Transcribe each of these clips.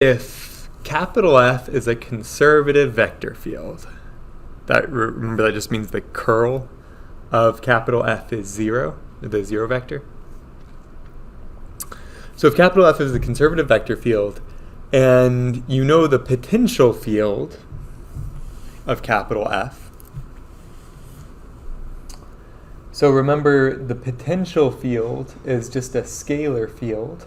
If capital F is a conservative vector field, remember that just means the curl of capital F is 0, the 0 vector. So if capital F is a conservative vector field, and you know the potential field of capital F, so remember the potential field is just a scalar field.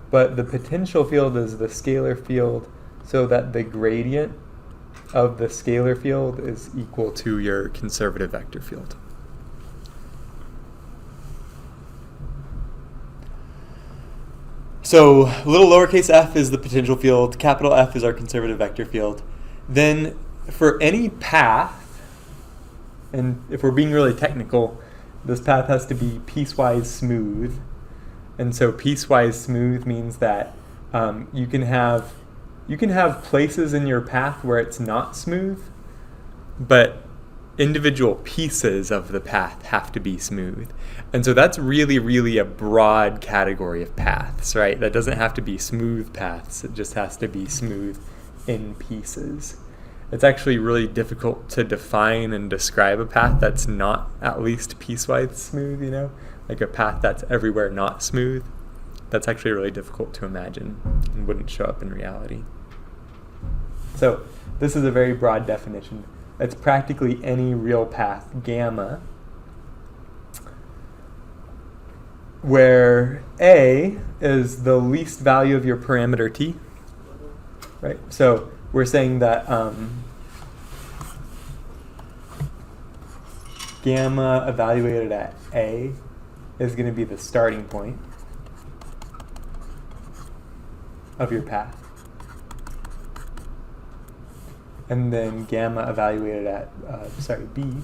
But the potential field is the scalar field so that the gradient of the scalar field is equal to your conservative vector field. So little lowercase f is the potential field, capital F is our conservative vector field. Then for any path, and if we're being really technical, this path has to be piecewise smooth. And so piecewise smooth means that you can have places in your path where it's not smooth, but individual pieces of the path have to be smooth. And so that's really, really a broad category of paths, right? That doesn't have to be smooth paths. It just has to be smooth in pieces. It's actually really difficult to define and describe a path that's not at least piecewise smooth, like a path that's everywhere not smooth. That's actually really difficult to imagine and wouldn't show up in reality. So this is a very broad definition. It's practically any real path, gamma, where A is the least value of your parameter t, right? So we're saying that gamma evaluated at A is going to be the starting point of your path. And then gamma evaluated at, B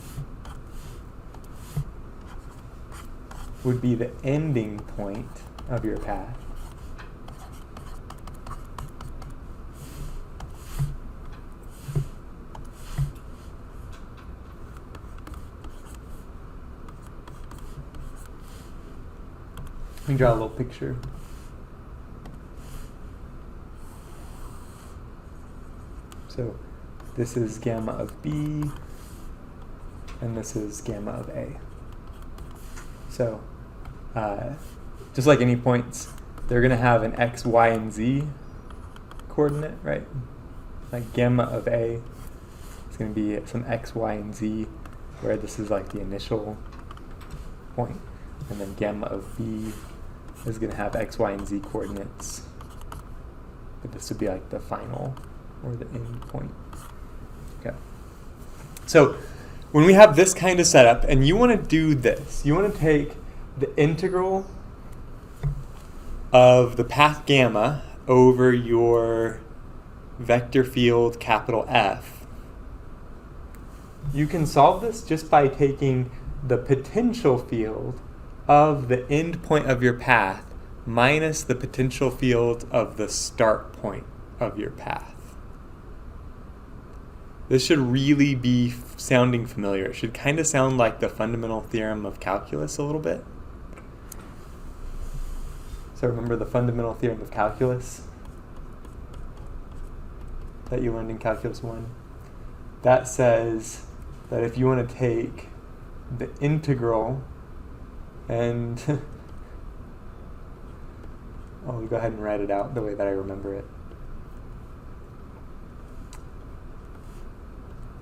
would be the ending point of your path. Let me draw a little picture. So this is gamma of B, and this is gamma of A. So just like any points, they're going to have an x, y, and z coordinate, right? Like gamma of A is going to be some x, y, and z, where this is like the initial point. And then gamma of B is going to have x, y, and z coordinates. But this would be like the final or the end point. Okay. So when we have this kind of setup and you want to do this, you want to take the integral of the path gamma over your vector field capital F. You can solve this just by taking the potential field of the end point of your path minus the potential field of the start point of your path. This should really be sounding familiar. It should kind of sound like the fundamental theorem of calculus a little bit. So remember the fundamental theorem of calculus that you learned in Calculus 1? That says that if you want to take the integral and I'll go ahead and write it out the way that I remember it,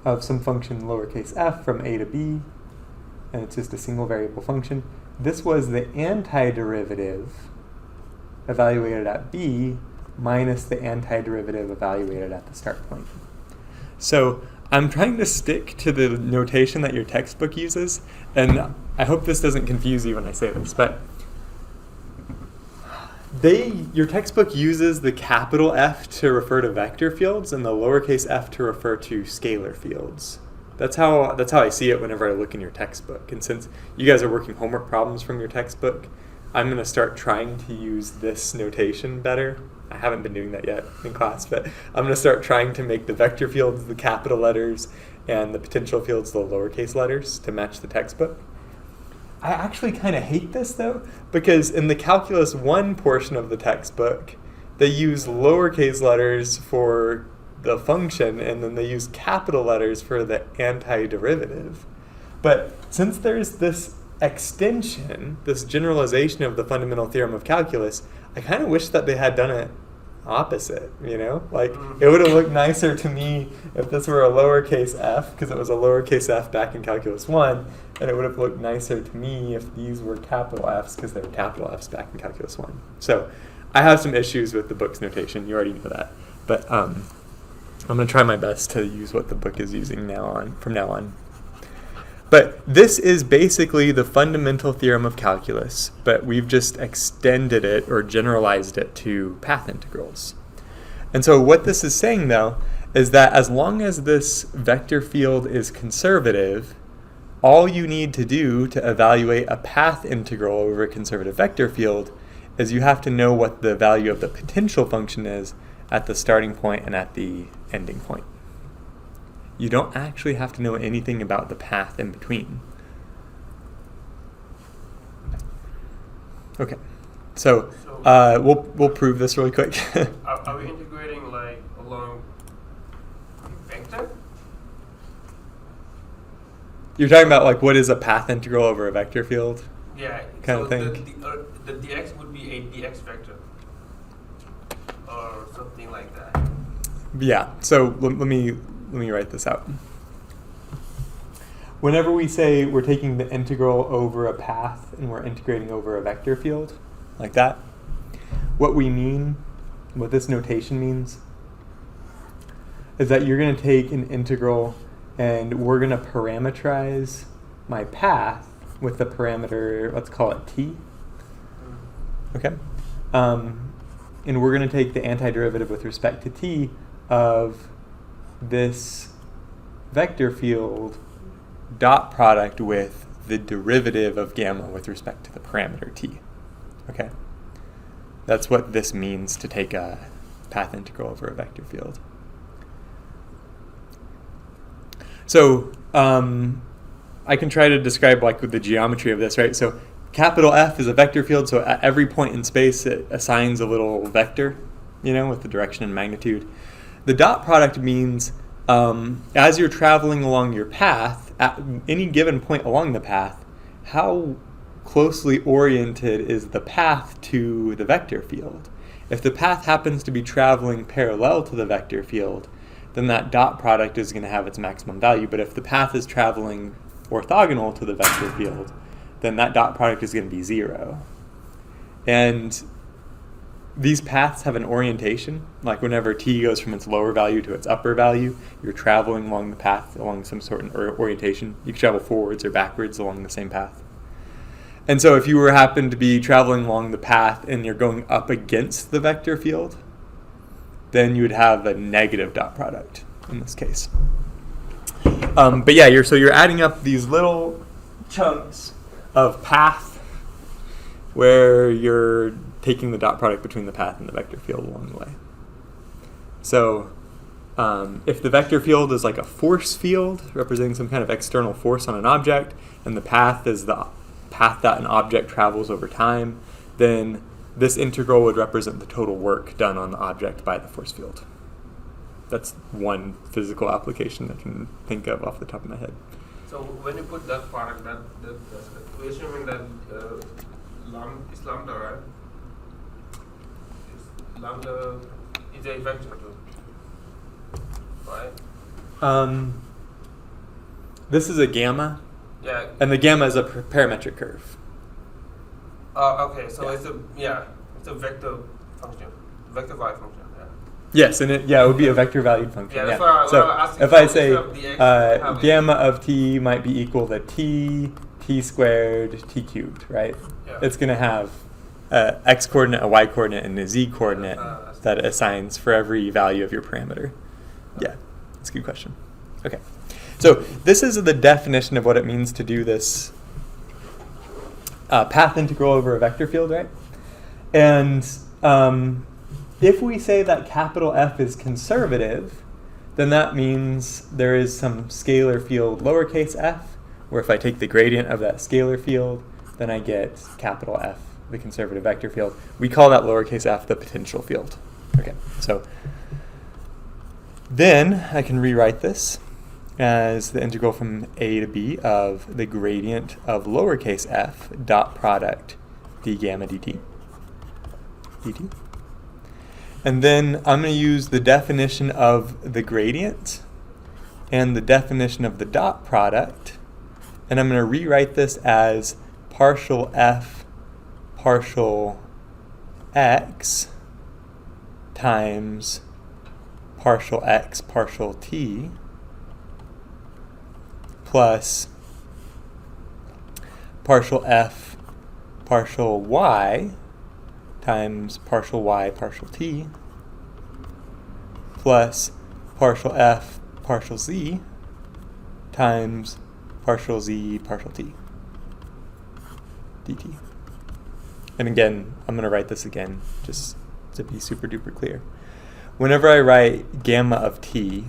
of some function lowercase f from a to b, and it's just a single variable function. This was the antiderivative evaluated at b minus the antiderivative evaluated at the start point. So I'm trying to stick to the notation that your textbook uses, and I hope this doesn't confuse you when I say this, but your textbook uses the capital F to refer to vector fields and the lowercase f to refer to scalar fields. That's how I see it whenever I look in your textbook. And since you guys are working homework problems from your textbook, I'm going to start trying to use this notation better. I haven't been doing that yet in class, but I'm going to start trying to make the vector fields the capital letters and the potential fields the lowercase letters to match the textbook. I actually kind of hate this though, because in the Calculus 1 portion of the textbook, they use lowercase letters for the function, and then they use capital letters for the antiderivative. But since there's this extension, this generalization of the fundamental theorem of calculus, I kind of wish that they had done it opposite, you know? Like, it would have looked nicer to me if this were a lowercase f, because it was a lowercase f back in Calculus 1, and it would have looked nicer to me if these were capital Fs, because they were capital Fs back in Calculus 1. So I have some issues with the book's notation. You already know that. But I'm going to try my best to use what the book is using from now on. But this is basically the fundamental theorem of calculus, but we've just extended it or generalized it to path integrals. And so what this is saying, though, is that as long as this vector field is conservative, all you need to do to evaluate a path integral over a conservative vector field is you have to know what the value of the potential function is at the starting point and at the ending point. You don't actually have to know anything about the path in between. Okay, so we'll prove this really quick. Are we integrating like along vector? You're talking about like what is a path integral over a vector field? Yeah. Kind of thing. The dx would be a dx vector, or something like that. Yeah. So let me write this out. Whenever we say we're taking the integral over a path and we're integrating over a vector field, like that, what this notation means, is that you're going to take an integral and we're going to parameterize my path with the parameter, let's call it t. Okay? And we're going to take the antiderivative with respect to t of this vector field dot product with the derivative of gamma with respect to the parameter t. Okay? That's what this means to take a path integral over a vector field. So I can try to describe like the geometry of this, right? So capital F is a vector field, so at every point in space it assigns a little vector, with the direction and magnitude. The dot product means as you're traveling along your path, at any given point along the path, how closely oriented is the path to the vector field? If the path happens to be traveling parallel to the vector field, then that dot product is going to have its maximum value. But if the path is traveling orthogonal to the vector field, then that dot product is going to be 0. And these paths have an orientation. Like whenever t goes from its lower value to its upper value, you're traveling along the path along some sort of orientation. You can travel forwards or backwards along the same path. And so if you happen to be traveling along the path and you're going up against the vector field, then you would have a negative dot product in this case. But yeah, you're adding up these little chunks of path where you're taking the dot product between the path and the vector field along the way. So if the vector field is like a force field representing some kind of external force on an object, and the path is the path that an object travels over time, then this integral would represent the total work done on the object by the force field. That's one physical application I can think of off the top of my head. So when you put that product, we're assuming that is lambda, right? Lambda is a vector too, right? This is a gamma. Yeah. And the gamma is a parametric curve. Okay, so yeah. it's a vector function, vector y function. Yeah. Yes, and it would be a vector valued function. Yeah, that's what I was asking. If I say gamma of t might be equal to t squared, t cubed, right? Yeah. It's going to have x coordinate, a y coordinate, and a z coordinate that it assigns for every value of your parameter. Yeah, that's a good question. Okay, so this is the definition of what it means to do this path integral over a vector field, right? And if we say that capital F is conservative, then that means there is some scalar field lowercase f, where if I take the gradient of that scalar field, then I get capital F, the conservative vector field. We call that lowercase f the potential field. Okay, so then I can rewrite this as the integral from a to b of the gradient of lowercase f dot product d gamma dt. And then I'm going to use the definition of the gradient and the definition of the dot product, and I'm going to rewrite this as partial f partial x times partial x partial t plus partial f partial y times partial y partial t plus partial f partial z times partial z partial t dt. And again, I'm going to write this again just to be super duper clear. Whenever I write gamma of t,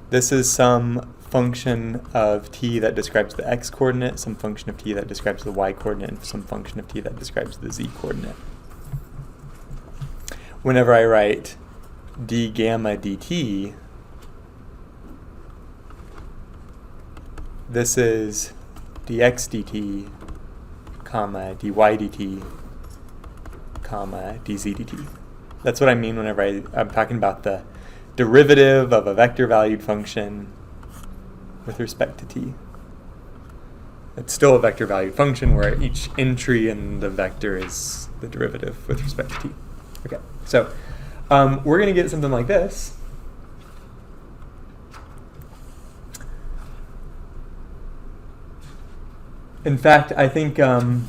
this is some function of t that describes the x coordinate, some function of t that describes the y coordinate, and some function of t that describes the z coordinate. Whenever I write d gamma dt, this is dx dt, comma, dy dt, comma, dz dt. That's what I mean whenever I'm talking about the derivative of a vector-valued function with respect to t. It's still a vector-valued function where each entry in the vector is the derivative with respect to t. Okay, so we're going to get something like this. In fact, I think to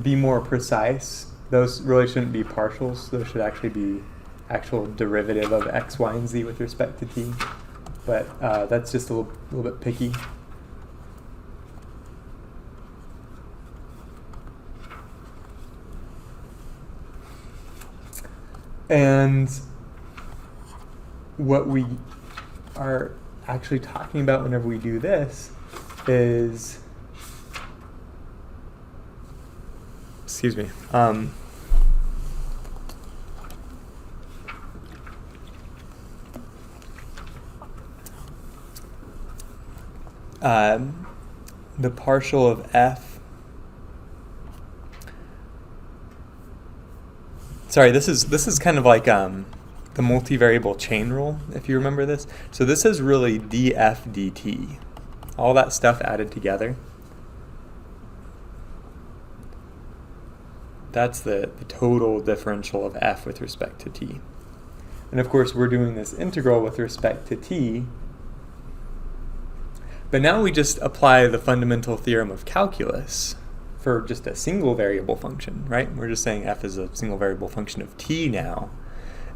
be more precise, those really shouldn't be partials. Those should actually be actual derivative of x, y, and z with respect to t. But that's just a little bit picky. And what we are actually talking about whenever we do this is, excuse me, the partial of f. Sorry, this is kind of like the multivariable chain rule, if you remember this. So this is really df dt, all that stuff added together. That's the total differential of f with respect to t. And of course, we're doing this integral with respect to t. But now we just apply the fundamental theorem of calculus for just a single variable function, right? We're just saying f is a single variable function of t now.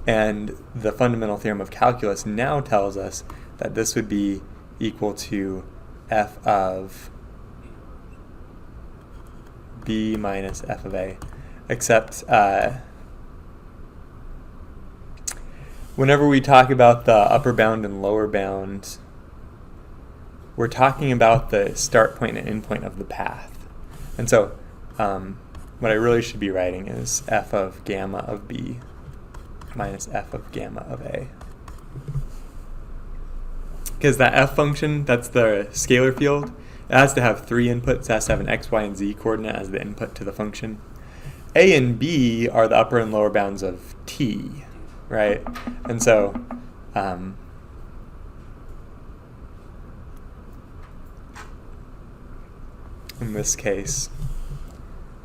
And the fundamental theorem of calculus now tells us that this would be equal to f of b minus f of a. Except whenever we talk about the upper bound and lower bound, we're talking about the start point and end point of the path. And so what I really should be writing is f of gamma of b minus f of gamma of a. Because that f function, that's the scalar field, it has to have 3 inputs. It has to have an x, y, and z coordinate as the input to the function. A and b are the upper and lower bounds of t, right? And so in this case,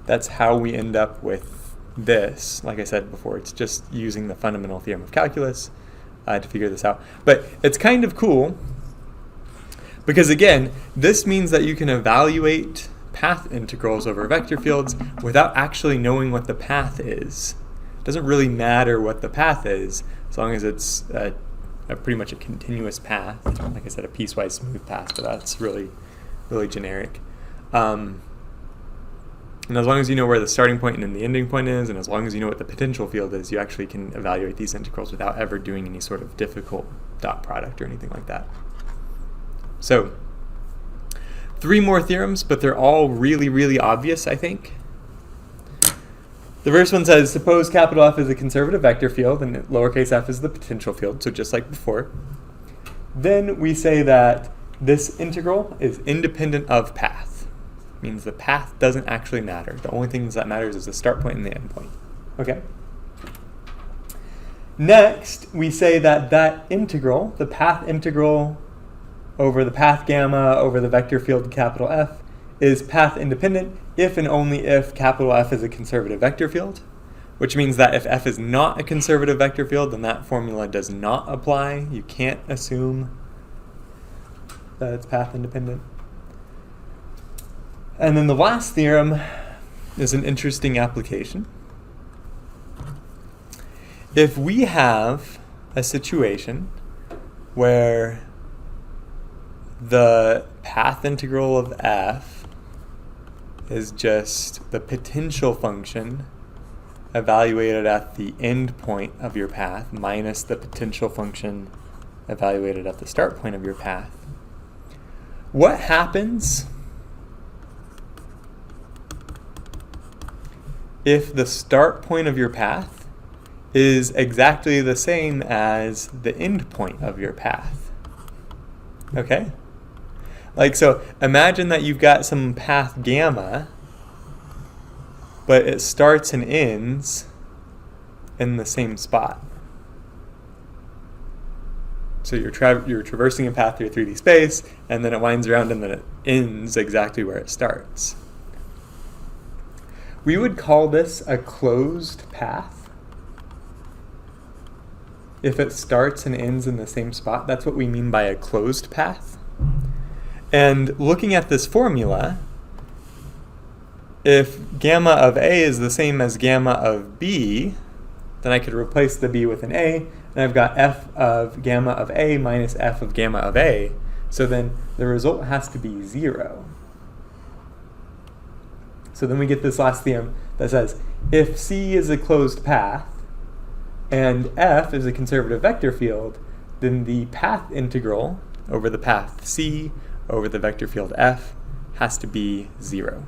that's how we end up with this. Like I said before, it's just using the fundamental theorem of calculus to figure this out. But it's kind of cool because, again, this means that you can evaluate path integrals over vector fields without actually knowing what the path is. It doesn't really matter what the path is as long as it's pretty much a continuous path. Like I said, a piecewise smooth path, but that's really, really generic. And as long as you know where the starting point and the ending point is, and as long as you know what the potential field is, you actually can evaluate these integrals without ever doing any sort of difficult dot product or anything like that. So 3 more theorems, but they're all really, really obvious, I think. The first one says, suppose capital F is a conservative vector field and lowercase f is the potential field, so just like before. Then we say that this integral is independent of path. Means the path doesn't actually matter. The only things that matters is the start point and the end point. Okay? Next, we say that that integral, the path integral over the path gamma over the vector field capital F, is path independent if and only if capital F is a conservative vector field, which means that if F is not a conservative vector field, then that formula does not apply. You can't assume that it's path independent. And then the last theorem is an interesting application. If we have a situation where the path integral of f is just the potential function evaluated at the end point of your path minus the potential function evaluated at the start point of your path, what happens if the start point of your path is exactly the same as the end point of your path? Okay? Like, so imagine that you've got some path gamma, but it starts and ends in the same spot. So you're traversing a path through 3D space, and then it winds around and then it ends exactly where it starts. We would call this a closed path. If it starts and ends in the same spot, that's what we mean by a closed path. And looking at this formula, if gamma of A is the same as gamma of B, then I could replace the B with an A, and I've got f of gamma of A minus f of gamma of A. So then the result has to be 0. So then we get this last theorem that says, if C is a closed path, and f is a conservative vector field, then the path integral over the path C over the vector field f has to be 0.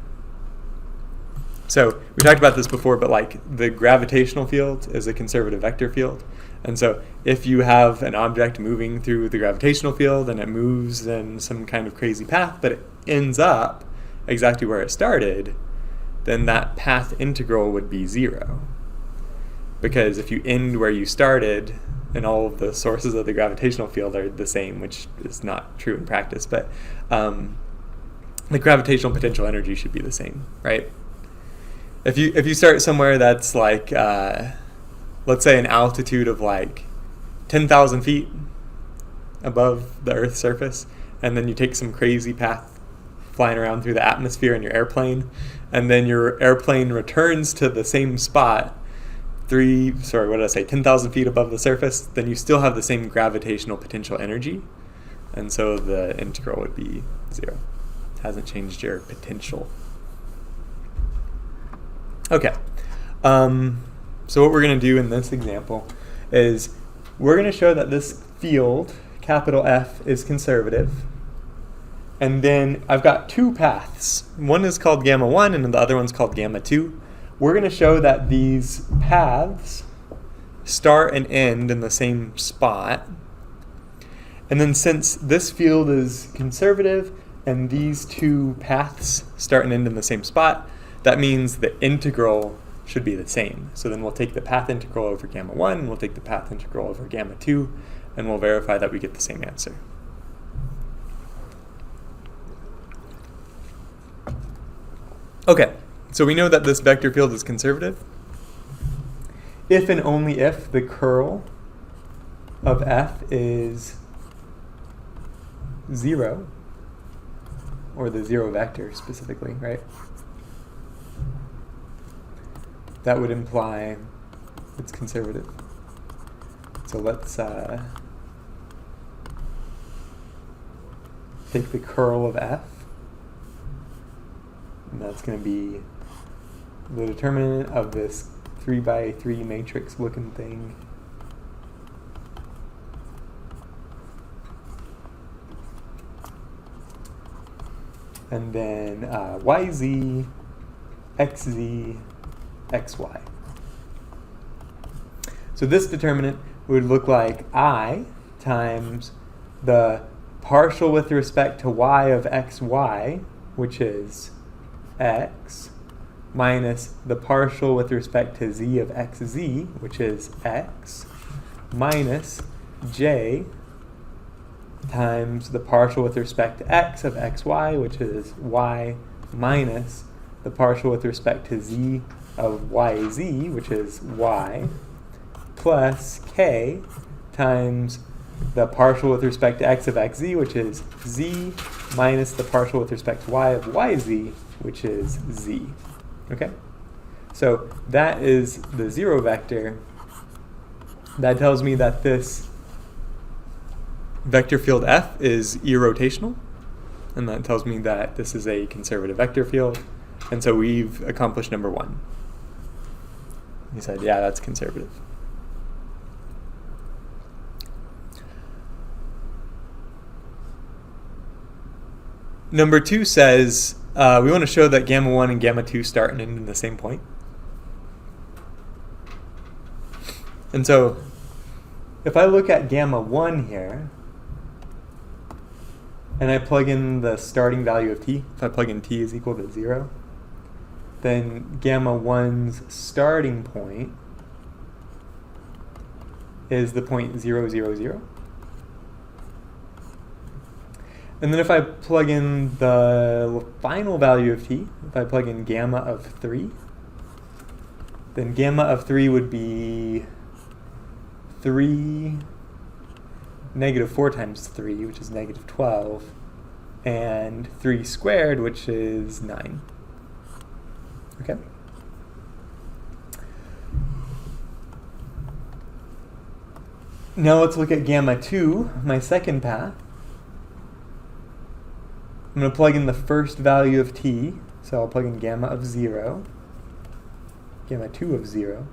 So we talked about this before, but like the gravitational field is a conservative vector field. And so if you have an object moving through the gravitational field and it moves in some kind of crazy path, but it ends up exactly where it started, then that path integral would be 0. Because if you end where you started, and all of the sources of the gravitational field are the same, which is not true in practice, but the gravitational potential energy should be the same, right? If you start somewhere that's like, let's say an altitude of like 10,000 feet above the Earth's surface, and then you take some crazy path flying around through the atmosphere in your airplane, and then your airplane returns to the same spot 10,000 feet above the surface, then you still have the same gravitational potential energy, and so the integral would be 0. It hasn't changed your potential. Okay, so what we're going to do in this example is we're going to show that this field, capital F, is conservative, and then I've got 2 paths. One is called gamma 1 and the other one's called gamma 2. We're going to show that these paths start and end in the same spot. And then since this field is conservative and these 2 paths start and end in the same spot, that means the integral should be the same. So then we'll take the path integral over gamma 1, and we'll take the path integral over gamma 2, and we'll verify that we get the same answer. Okay. So we know that this vector field is conservative if and only if the curl of f is 0, or the 0 vector specifically, right? That would imply it's conservative. So let's take the curl of f, and that's going to be the determinant of this 3x3 matrix looking thing. and then yz, xz, xy. So this determinant would look like I times the partial with respect to y of xy, which is x, minus the partial with respect to z of xz, which is x, minus j times the partial with respect to x of xy, which is y, minus the partial with respect to z of yz, which is y, plus k times the partial with respect to x of xz, which is z, minus the partial with respect to y of yz, which is z. Okay? So that is the zero vector. That tells me that this vector field F is irrotational, and that tells me that this is a conservative vector field. And so we've accomplished number one. He said, yeah, that's conservative. Number two says, we want to show that gamma 1 and gamma 2 start and end in the same point. And so if I look at gamma 1 here, and I plug in the starting value of t, if I plug in t is equal to 0, then gamma 1's starting point is the point 0, 0, 0. And then if I plug in the final value of t, if I plug in gamma of 3, then gamma of 3 would be 3, negative 4 times 3, which is negative 12, and 3 squared, which is 9. Okay? Now let's look at gamma 2, my second path. I'm going to plug in the first value of t, so I'll plug in gamma of 0, gamma 2 of 0,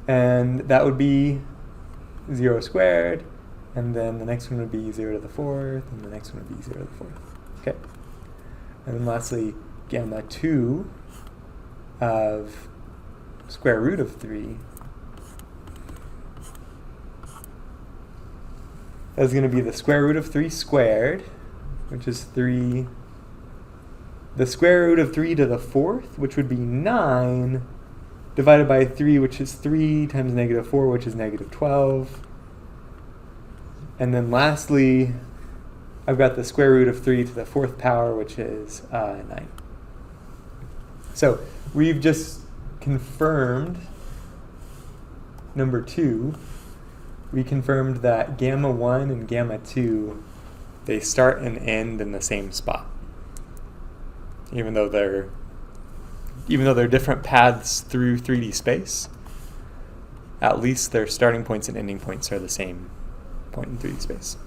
and that would be 0 squared, and then the next one would be 0 to the 4th, and the next one would be 0 to the 4th. Okay. And then lastly, gamma 2 of square root of 3 is going to be the square root of 3 squared, which is 3, the square root of 3 to the 4th, which would be 9, divided by 3, which is 3 times negative 4, which is negative 12. And then lastly, I've got the square root of 3 to the 4th power, which is 9. So we've just confirmed number 2. We confirmed that gamma 1 and gamma 2, they start and end in the same spot. Even though they're different paths through 3D space, at least their starting points and ending points are the same point in 3D space.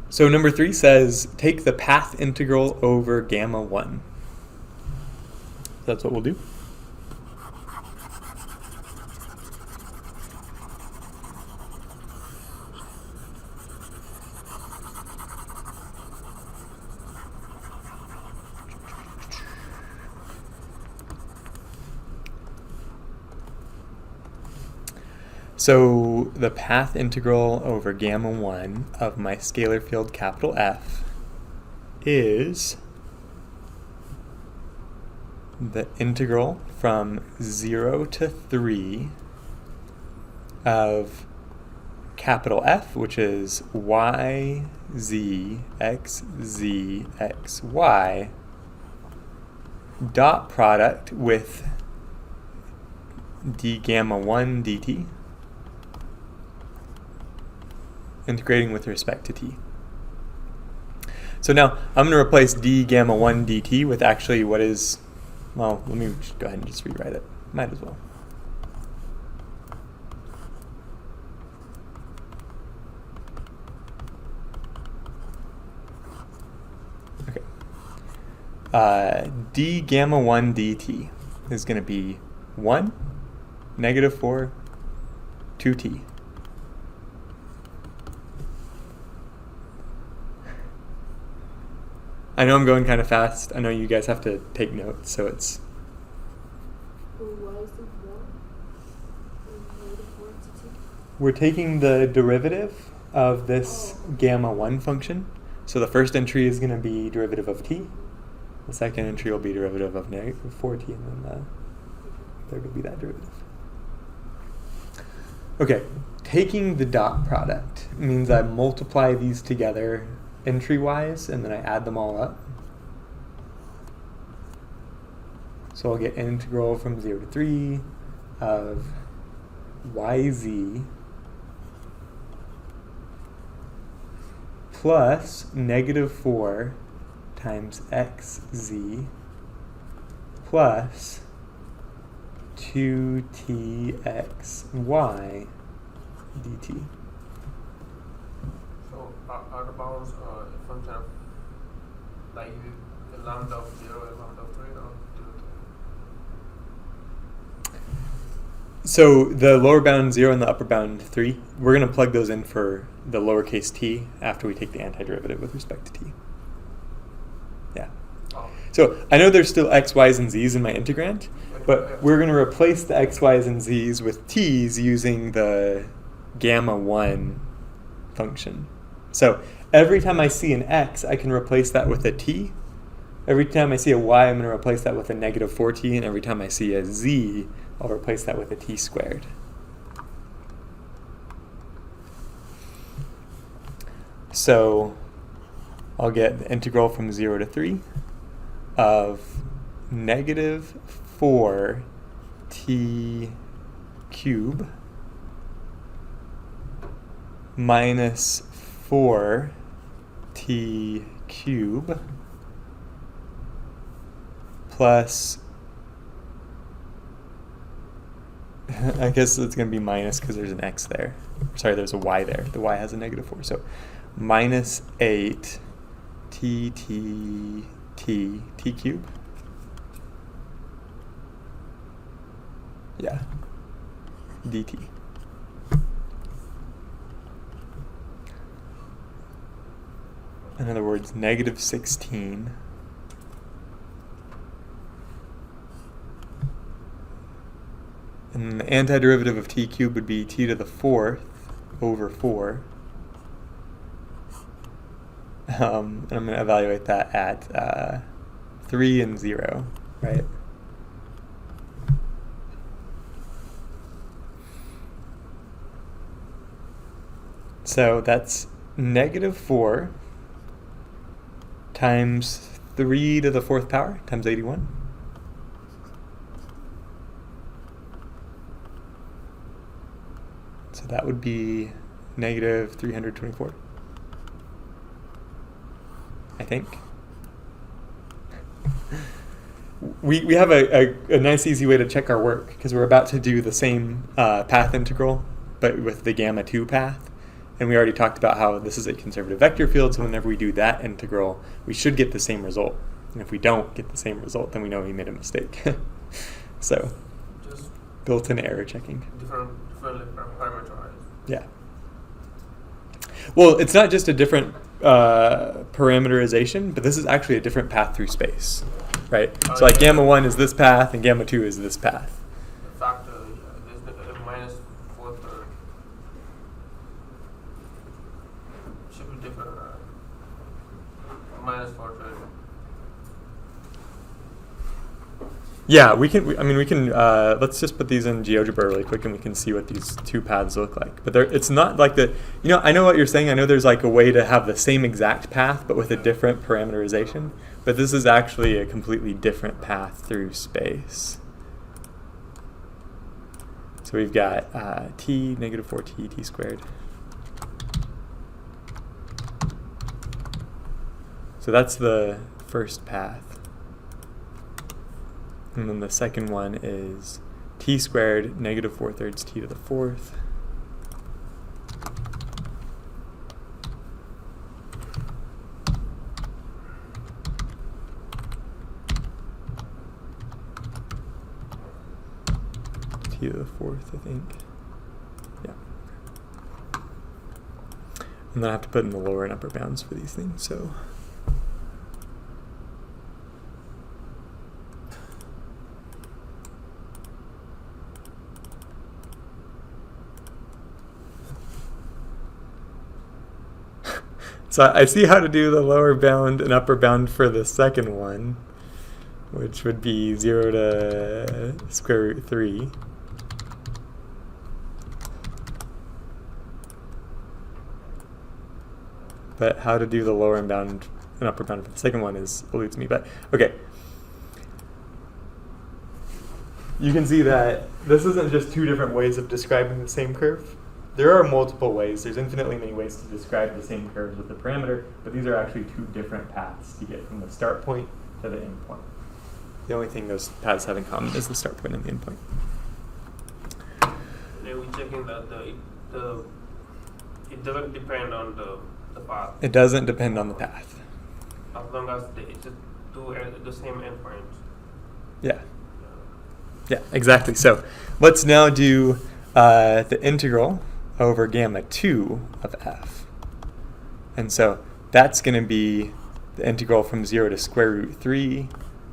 So number 3 says, take the path integral over gamma 1. That's what we'll do. So the path integral over gamma 1 of my scalar field capital F is the integral from 0 to 3 of capital F, which is y, z, x, z, x, y, dot product with d gamma 1 dt, integrating with respect to t. So now I'm going to replace d gamma 1 dt with actually what is, well, let me just go ahead and just rewrite it. Might as well. Okay. D gamma 1 dt is going to be 1 negative 4, 2t. I know I'm going kind of fast. I know you guys have to take notes, so it's... Why is it 1? Negative 4 to 2? We're taking the derivative of this gamma 1 function. So the first entry is going to be derivative of t. The second entry will be derivative of negative 4t, and then the third will be that derivative. Okay, taking the dot product means I multiply these together entry-wise, and then I add them all up. So I'll get integral from 0 to 3 of yz plus negative 4 times xz plus 2txy dt. So out of bounds, function of like the lambda of 0 and lambda of 3 or 2 to 3? So the lower bound 0 and the upper bound 3, we're going to plug those in for the lowercase t after we take the antiderivative with respect to t. Yeah. Oh. So I know there's still x, y's, and z's in my integrand, but we're going to replace the x, y's, and z's with t's using the gamma 1 function. So every time I see an x, I can replace that with a t. Every time I see a y, I'm going to replace that with a negative 4t, and every time I see a z, I'll replace that with a t squared. So I'll get the integral from 0 to 3 of negative 4t cube minus 4t cube plus, I guess it's going to be minus because there's an x there. Sorry, there's a y there. The y has a negative 4. So minus 8 t cube. Yeah. dt. In other words, negative 16 and the antiderivative of t cubed would be t to the 4th over 4. And I'm going to evaluate that at 3 and 0, right? So that's negative 4 times 3 to the 4th power times 81. So that would be negative 324, I think. We have a nice easy way to check our work because we're about to do the same path integral but with the gamma 2 path. And we already talked about how this is a conservative vector field, so whenever we do that integral, we should get the same result. And if we don't get the same result, then we know we made a mistake. So, Just built-in error checking. differently parameterized. Yeah. Well, it's not just a different parameterization, but this is actually a different path through space, right? So like gamma 1 is this path, and gamma 2 is this path. The factor, there's the minus 4 third. Should be different. Minus 4 third. Yeah, we can. Let's just put these in GeoGebra really quick, and we can see what these two paths look like. But it's not like the. I know what you're saying. I know there's like a way to have the same exact path, but with a different parameterization. But this is actually a completely different path through space. So we've got t negative 4t t squared. So that's the first path. And then the second one is t squared negative 4/3 t to the 4th. T t to the fourth, I think. Yeah. And then I have to put in the lower and upper bounds for these things, so. So I see how to do the lower bound and upper bound for the second one, which would be 0 to square root 3. But how to do the lower bound and upper bound for the second one eludes me. But okay. You can see that this isn't just two different ways of describing the same curve. There are multiple ways. There's infinitely many ways to describe the same curves with the parameter, but these are actually two different paths to get from the start point to the end point. The only thing those paths have in common is the start point and the end point. Then we checking that it doesn't depend on the path. It doesn't depend on the path. As long as it's just the same endpoints. Yeah. Yeah, exactly. So let's now do the integral over gamma 2 of f. And so that's going to be the integral from 0 to square root 3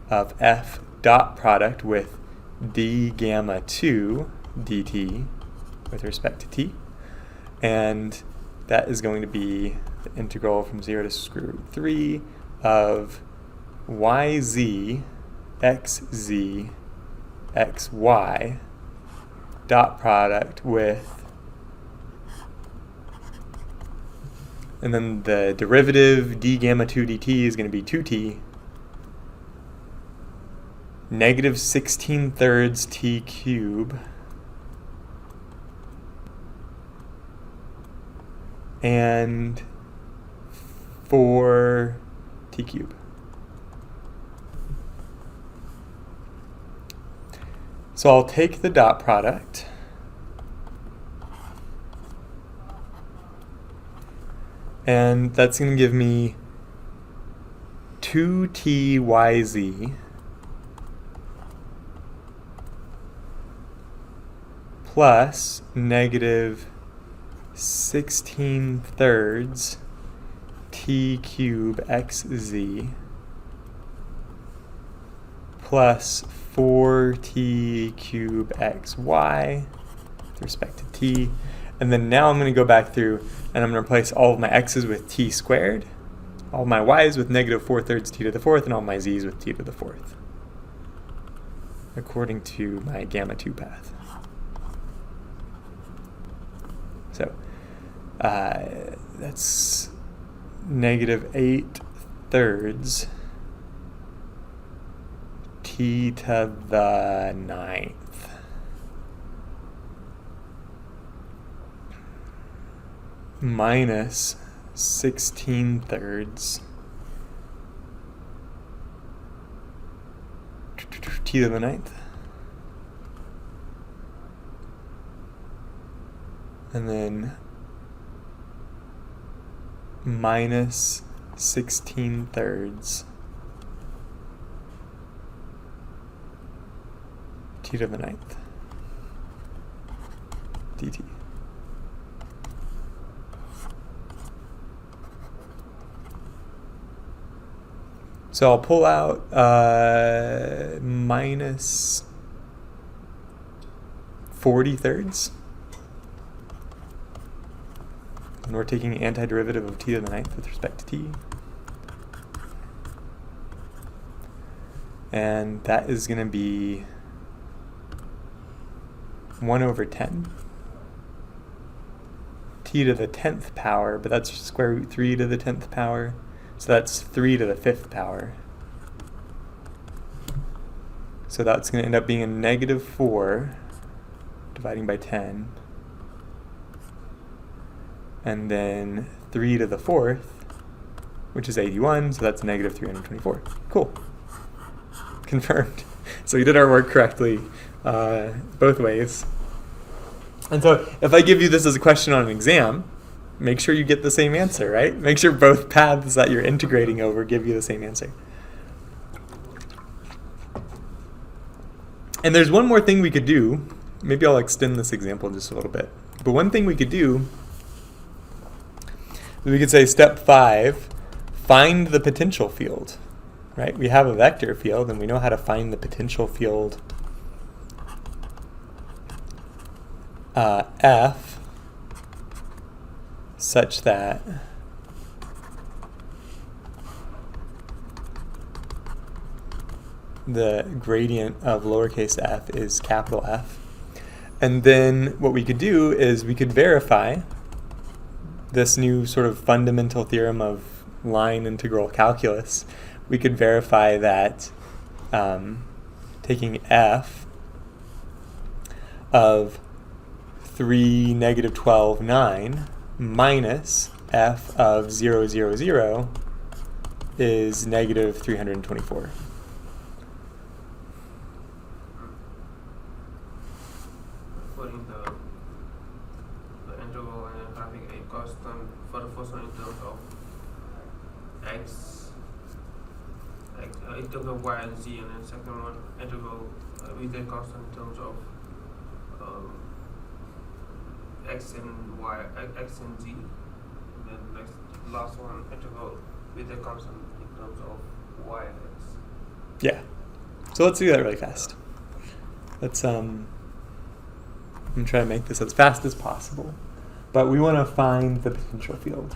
of f dot product with d gamma 2 dt with respect to t. And that is going to be the integral from 0 to square root 3 of yz xz xy dot product with, and then the derivative d gamma 2 dt is going to be 2t negative 16/3 t cube and 4 t cube. So I'll take the dot product and that's going to give me 2tyz plus negative 16/3 t cube xz plus 4t cube xy with respect to t. And then now I'm going to go back through and I'm going to replace all of my x's with t squared, all my y's with negative 4/3 t to the fourth, and all my z's with t to the fourth, according to my gamma 2 path. So that's negative 8/3 t to the 9th minus 16/3 t to the 9th, and then minus 16/3 t to the 9th dt. So I'll pull out minus 40/3. And we're taking the antiderivative of t to the 9th with respect to t. And that is going to be 1/10 t to the 10th power, but that's square root 3 to the 10th power. So that's 3 to the 5th power. So that's going to end up being a negative 4 dividing by 10. And then 3 to the 4th, which is 81, so that's negative 324. Cool. Confirmed. So we did our work correctly both ways. And so if I give you this as a question on an exam, make sure you get the same answer, right? Make sure both paths that you're integrating over give you the same answer. And there's one more thing we could do maybe I'll extend this example just a little bit. But one thing we could do, we could say step 5, find the potential field, right? We have a vector field and we know how to find the potential field F such that the gradient of lowercase f is capital F. And then what we could do is we could verify this new sort of fundamental theorem of line integral calculus. We could verify that taking f of 3, negative 12, 9 minus f of 0, 0, 0 is negative 324. Putting the interval and having a constant for the first one in terms of x, in terms of y and z, and then second one interval with a constant in terms of x and y, x and z, and then last one interval with a constant in terms of y and x. Yeah. So let's do that really fast. Let's I'm trying to make this as fast as possible. But we want to find the potential field.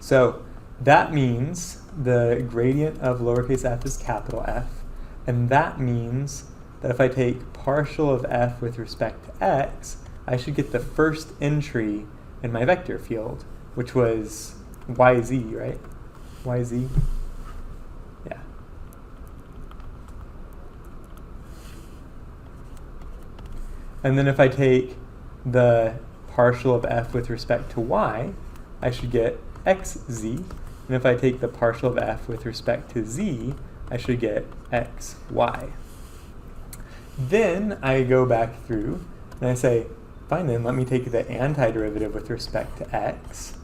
So that means the gradient of lowercase f is capital F, and that means that if I take partial of f with respect to x, I should get the first entry in my vector field, which was yz, right? Yz? Yeah. And then if I take the partial of f with respect to y, I should get xz. And if I take the partial of f with respect to z, I should get xy. Then I go back through and I say, fine, then let me take the antiderivative with respect to x,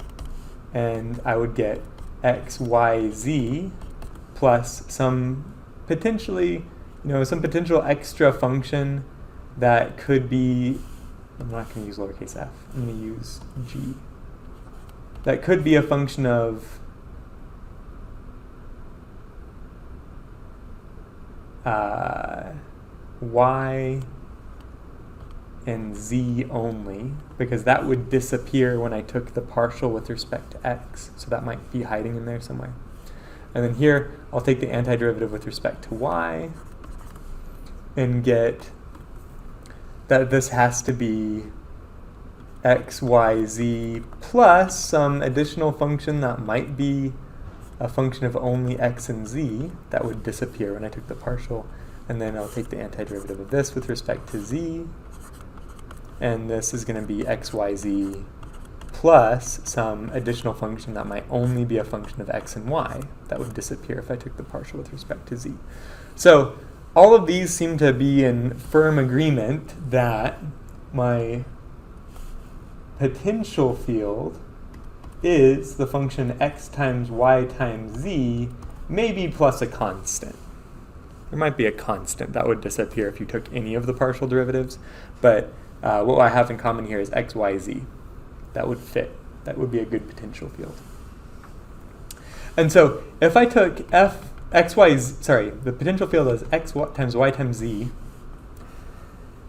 and I would get xyz plus some potentially, some potential extra function that could be, I'm not going to use lowercase f, I'm going to use g. That could be a function of y and z only, because that would disappear when I took the partial with respect to x, so that might be hiding in there somewhere. And then here, I'll take the antiderivative with respect to y and get that this has to be xyz plus some additional function that might be a function of only x and z that would disappear when I took the partial. And then I'll take the antiderivative of this with respect to z, and this is going to be xyz plus some additional function that might only be a function of x and y that would disappear if I took the partial with respect to z. So all of these seem to be in firm agreement that my potential field is the function x times y times z, maybe plus a constant. There might be a constant that would disappear if you took any of the partial derivatives, but what I have in common here is x, y, z. That would fit. That would be a good potential field. And so if I took the potential field is x times y times z,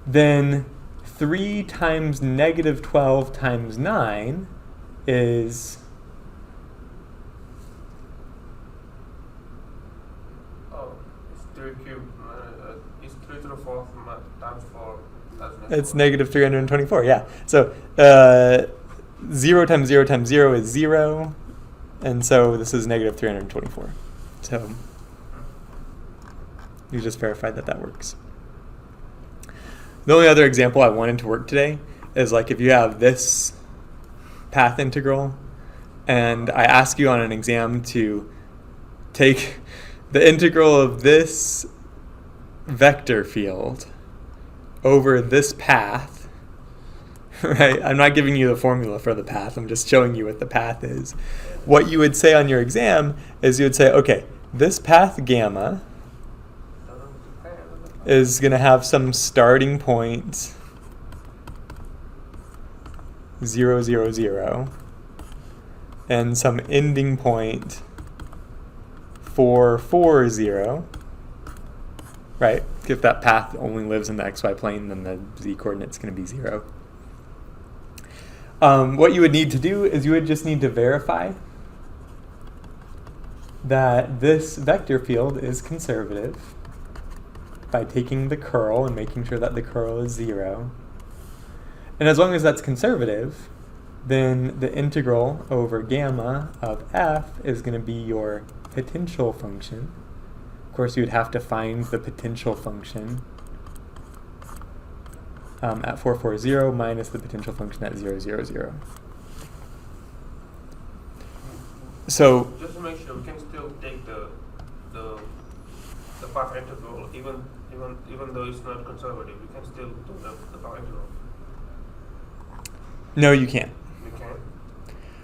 then 3 times negative 12 times 9 is It's 3 cubed. It's 3 to the 4th times 4. It's negative 324, yeah. So 0 times 0 times 0 is 0, and so this is negative 324. So you just verified that that works. The only other example I wanted to work today is like if you have this path integral, and I ask you on an exam to take the integral of this vector field over this path, right? I'm not giving you the formula for the path, I'm just showing you what the path is. What you would say on your exam is you would say, okay, this path gamma is going to have some starting point 0, 0, 0, and some ending point 4, 4, 0, right? If that path only lives in the xy plane, then the z coordinate's going to be 0. What you would need to do is you would just need to verify that this vector field is conservative by taking the curl and making sure that the curl is 0. And as long as that's conservative, then the integral over gamma of f is going to be your potential function. Of course, you would have to find the potential function at 4, 4, 0 minus the potential function at 0, 0, 0. So just to make sure, we can still take the path integral even though it's not conservative. We can still do the path integral. no, you can't. We can.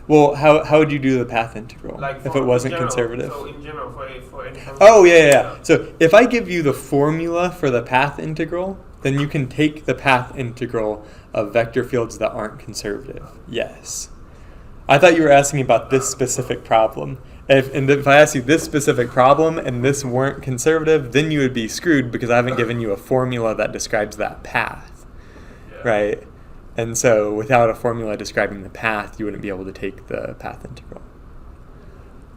Well, how would you do the path integral Like if it wasn't general, conservative? So in general, for any function. Oh, yeah. So if I give you the formula for the path integral, then you can take the path integral of vector fields that aren't conservative. Yes. I thought you were asking about this specific problem. If I asked you this specific problem and this weren't conservative, then you would be screwed because I haven't given you a formula that describes that path, right? And so without a formula describing the path, you wouldn't be able to take the path integral.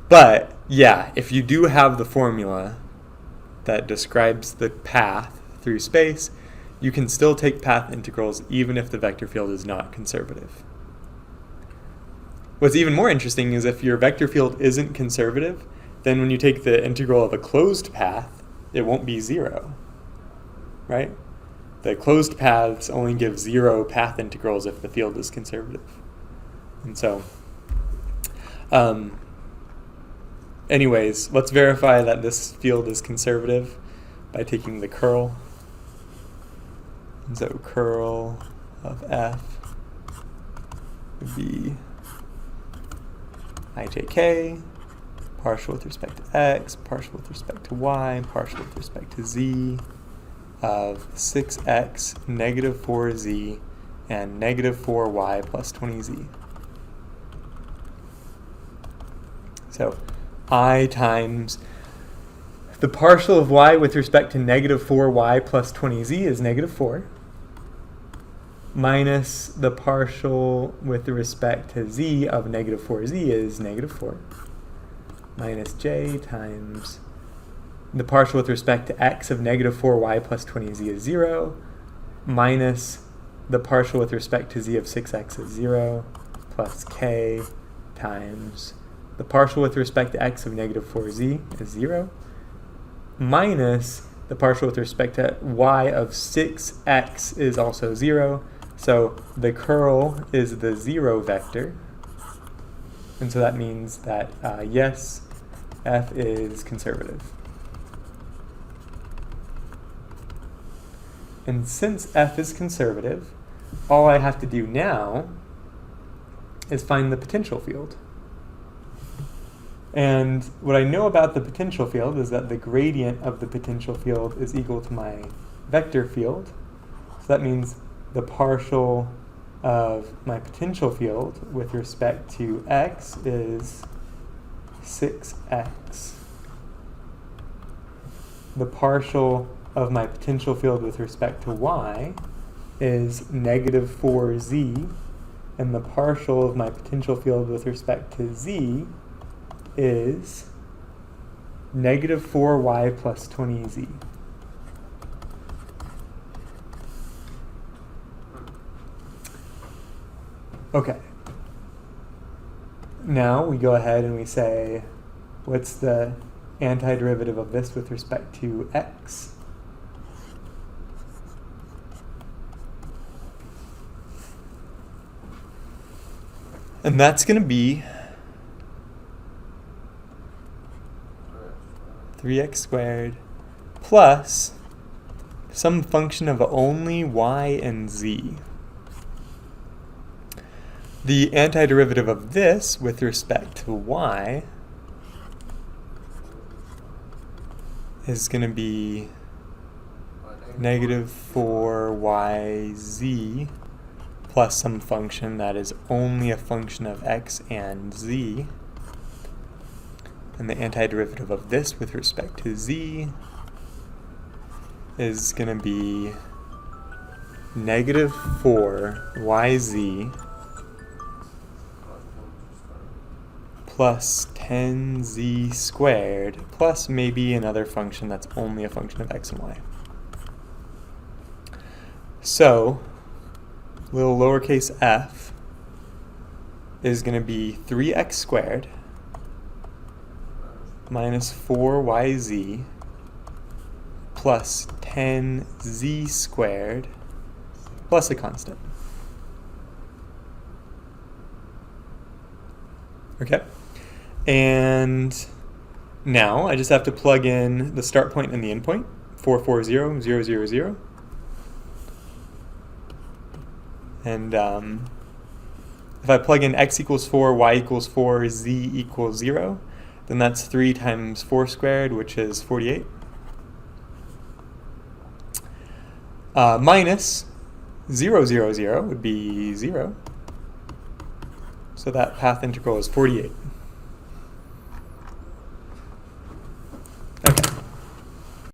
But yeah, if you do have the formula that describes the path through space, you can still take path integrals even if the vector field is not conservative. What's even more interesting is if your vector field isn't conservative, then when you take the integral of a closed path, it won't be 0, right? The closed paths only give 0 path integrals if the field is conservative. And so, anyways, let's verify that this field is conservative by taking the curl. And so curl of f would be ijk, partial with respect to x, partial with respect to y, partial with respect to z, of 6x, negative 4z, and negative 4y plus 20z. So I times the partial of y with respect to negative 4y plus 20z is negative 4, minus the partial with respect to z of negative 4z is negative 4, minus j times the partial with respect to x of negative 4y plus 20z is 0, minus the partial with respect to z of 6x is 0, plus k times the partial with respect to x of negative 4z is 0, minus the partial with respect to y of 6x is also 0. So the curl is the 0 vector. And so that means that, yes, f is conservative. And since f is conservative, all I have to do now is find the potential field. And what I know about the potential field is that the gradient of the potential field is equal to my vector field. So that means the partial of my potential field with respect to x is 6x. The partial of my potential field with respect to y is negative 4z, and the partial of my potential field with respect to z is negative 4y plus 20z. Okay. Now we go ahead and we say, what's the antiderivative of this with respect to x? And that's going to be 3x squared plus some function of only y and z. The antiderivative of this with respect to y is going to be negative 4yz plus some function that is only a function of x and z. And the antiderivative of this with respect to z is going to be negative 4yz plus 10z squared plus maybe another function that's only a function of x and y. So, little lowercase f is going to be 3x squared minus 4yz plus 10z squared plus a constant. Okay? And now I just have to plug in the start point and the end point, 4, 4, 0, 0, 0, 0. And if I plug in x equals 4, y equals 4, z equals 0, then that's 3 times 4 squared, which is 48. Minus 0, 0, 0 would be 0. So that path integral is 48.